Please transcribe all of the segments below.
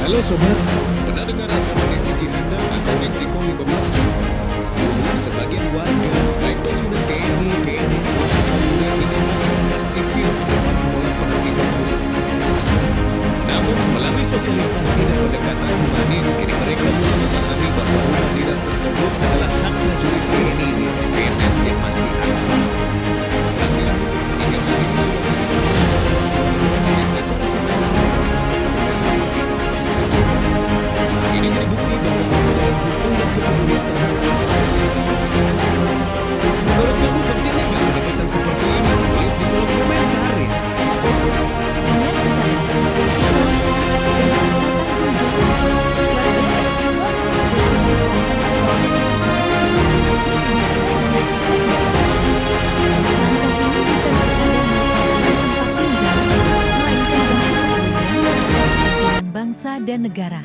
Halo sobat, pernah dengar asrama Desi Cihandak atau Eksikon 15? Dulu sebagian warga, baik pensiunan TNI, PNS, Kapolri hingga masyarakat sipil sempat menolak penertiban rumah dinas. Namun melalui sosialisasi dan pendekatan humanis, kini mereka mulai memahami bahwa rumah dinas tersebut adalah hak prajurit TNI dan PNS yang masih aktif. Hasilnya, hingga saat ini sudah yang secara sukarela ini jadi bukti bahwa kesadaran hukum dan kepedulian terhadap masyarakat masih kecil. Menurut kamu penting nggak pendekatan seperti ini? Tulis di kolom komentar ya. Bangsa dan negara.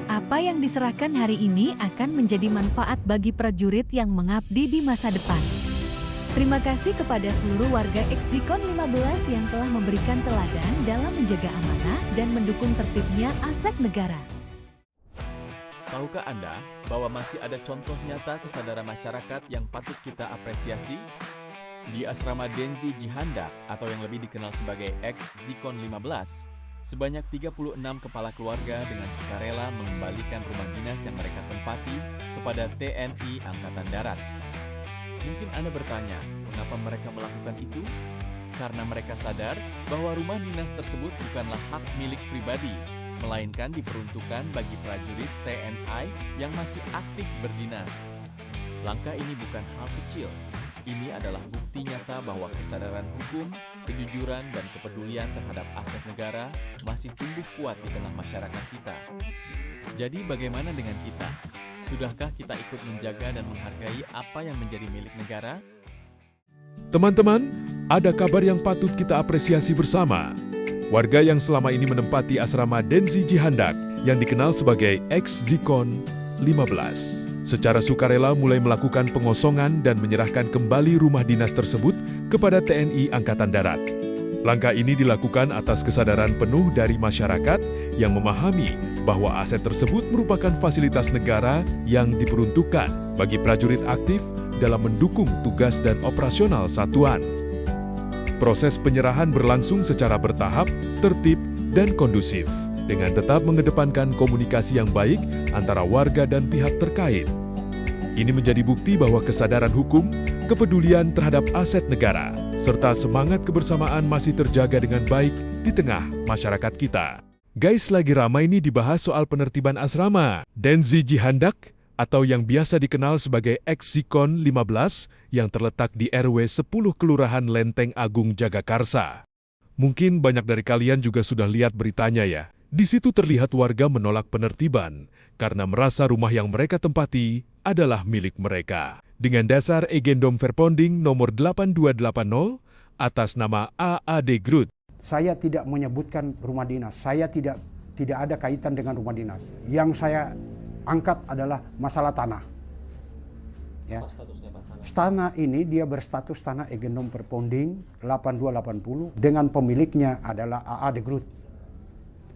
Apa yang diserahkan hari ini akan menjadi manfaat bagi prajurit yang mengabdi di masa depan. Terima kasih kepada seluruh warga Eksikon 15 yang telah memberikan teladan dalam menjaga amanah dan mendukung tertibnya aset negara. Tahukah Anda bahwa masih ada contoh nyata kesadaran masyarakat yang patut kita apresiasi? Di asrama Denzi Cihandak atau yang lebih dikenal sebagai Eksikon 15, sebanyak 36 kepala keluarga dengan sukarela mengembalikan rumah dinas yang mereka tempati kepada TNI Angkatan Darat. Mungkin Anda bertanya, mengapa mereka melakukan itu? Karena mereka sadar bahwa rumah dinas tersebut bukanlah hak milik pribadi, melainkan diperuntukkan bagi prajurit TNI yang masih aktif berdinas. Langkah ini bukan hal kecil. Ini adalah bukti nyata bahwa kesadaran hukum, kejujuran, dan kepedulian terhadap aset negara masih tumbuh kuat di tengah masyarakat kita. Jadi bagaimana dengan kita? Sudahkah kita ikut menjaga dan menghargai apa yang menjadi milik negara? Teman-teman, ada kabar yang patut kita apresiasi bersama. Warga yang selama ini menempati asrama Denzi Cihandak yang dikenal sebagai Eksikon 15. Secara sukarela mulai melakukan pengosongan dan menyerahkan kembali rumah dinas tersebut kepada TNI Angkatan Darat. Langkah ini dilakukan atas kesadaran penuh dari masyarakat yang memahami bahwa aset tersebut merupakan fasilitas negara yang diperuntukkan bagi prajurit aktif dalam mendukung tugas dan operasional satuan. Proses penyerahan berlangsung secara bertahap, tertib, dan kondusif, dengan tetap mengedepankan komunikasi yang baik antara warga dan pihak terkait. Ini menjadi bukti bahwa kesadaran hukum, kepedulian terhadap aset negara, serta semangat kebersamaan masih terjaga dengan baik di tengah masyarakat kita. Guys, lagi ramai nih dibahas soal penertiban asrama Denzi Cihandak atau yang biasa dikenal sebagai Eksikon 15 yang terletak di RW 10 Kelurahan Lenteng Agung Jagakarsa. Mungkin banyak dari kalian juga sudah lihat beritanya ya. Di situ terlihat warga menolak penertiban karena merasa rumah yang mereka tempati adalah milik mereka. Dengan dasar Agendum Verponding nomor 8280 atas nama AAD Groot. Saya tidak menyebutkan rumah dinas, saya tidak ada kaitan dengan rumah dinas. Yang saya angkat adalah masalah tanah. Ya. Tanah ini dia berstatus tanah Agendum Verponding 8280 dengan pemiliknya adalah AAD Groot.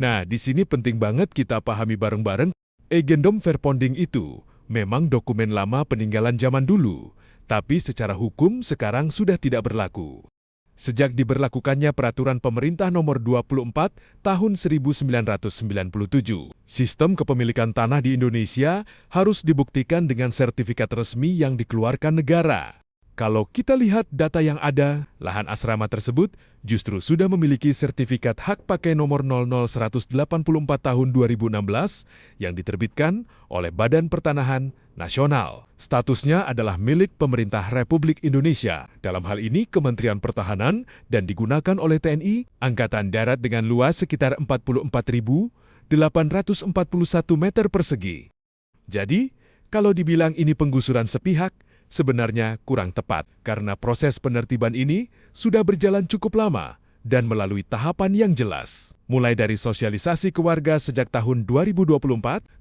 Nah, di sini penting banget kita pahami bareng-bareng, Agendum Verponding itu memang dokumen lama peninggalan zaman dulu, tapi secara hukum sekarang sudah tidak berlaku. Sejak diberlakukannya Peraturan Pemerintah Nomor 24 Tahun 1997, sistem kepemilikan tanah di Indonesia harus dibuktikan dengan sertifikat resmi yang dikeluarkan negara. Kalau kita lihat data yang ada, lahan asrama tersebut justru sudah memiliki sertifikat hak pakai nomor 00184 tahun 2016 yang diterbitkan oleh Badan Pertanahan Nasional. Statusnya adalah milik pemerintah Republik Indonesia, dalam hal ini Kementerian Pertahanan, dan digunakan oleh TNI Angkatan Darat dengan luas sekitar 44.841 meter persegi. Jadi, kalau dibilang ini penggusuran sepihak, sebenarnya kurang tepat karena proses penertiban ini sudah berjalan cukup lama dan melalui tahapan yang jelas. Mulai dari sosialisasi ke warga sejak tahun 2024,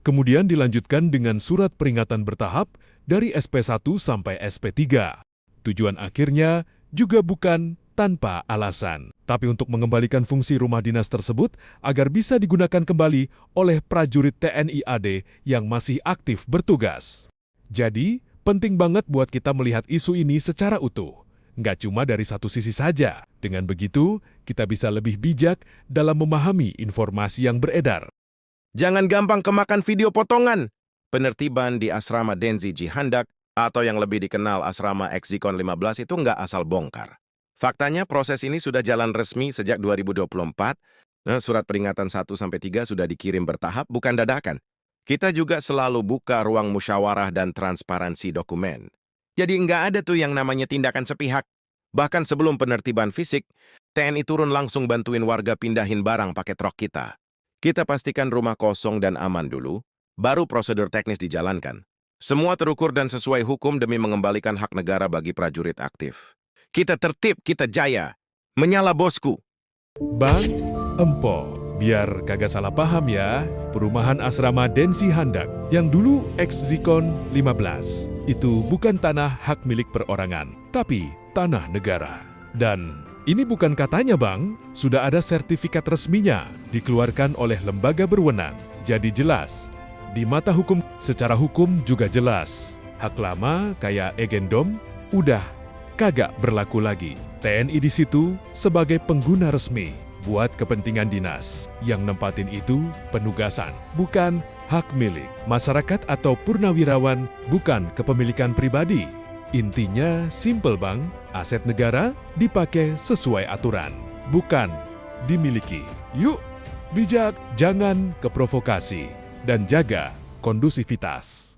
kemudian dilanjutkan dengan surat peringatan bertahap dari SP1 sampai SP3. Tujuan akhirnya juga bukan tanpa alasan. Tapi untuk mengembalikan fungsi rumah dinas tersebut agar bisa digunakan kembali oleh prajurit TNI AD yang masih aktif bertugas. Jadi, penting banget buat kita melihat isu ini secara utuh. Nggak cuma dari satu sisi saja. Dengan begitu, kita bisa lebih bijak dalam memahami informasi yang beredar. Jangan gampang kemakan video potongan. Penertiban di asrama Denzi Jihandak atau yang lebih dikenal asrama Exikon 15 itu nggak asal bongkar. Faktanya proses ini sudah jalan resmi sejak 2024. Surat peringatan 1-3 sudah dikirim bertahap, bukan dadakan. Kita juga selalu buka ruang musyawarah dan transparansi dokumen. Jadi nggak ada tuh yang namanya tindakan sepihak. Bahkan sebelum penertiban fisik, TNI turun langsung bantuin warga pindahin barang pakai truk kita. Kita pastikan rumah kosong dan aman dulu, baru prosedur teknis dijalankan. Semua terukur dan sesuai hukum demi mengembalikan hak negara bagi prajurit aktif. Kita tertib, kita jaya. Menyala bosku. Bang, Empo, biar kagak salah paham ya, perumahan asrama Denzi Handak yang dulu Exikon 15 itu bukan tanah hak milik perorangan, tapi tanah negara. Dan ini bukan katanya Bang, sudah ada sertifikat resminya dikeluarkan oleh lembaga berwenang. Jadi jelas, di mata hukum, secara hukum juga jelas. Hak lama kayak Egendom udah kagak berlaku lagi. TNI di situ sebagai pengguna resmi buat kepentingan dinas. Yang nempatin itu penugasan, bukan hak milik. Masyarakat atau purnawirawan bukan kepemilikan pribadi. Intinya simple Bang, aset negara dipakai sesuai aturan, bukan dimiliki. Yuk, bijak, jangan keprovokasi, dan jaga kondusivitas.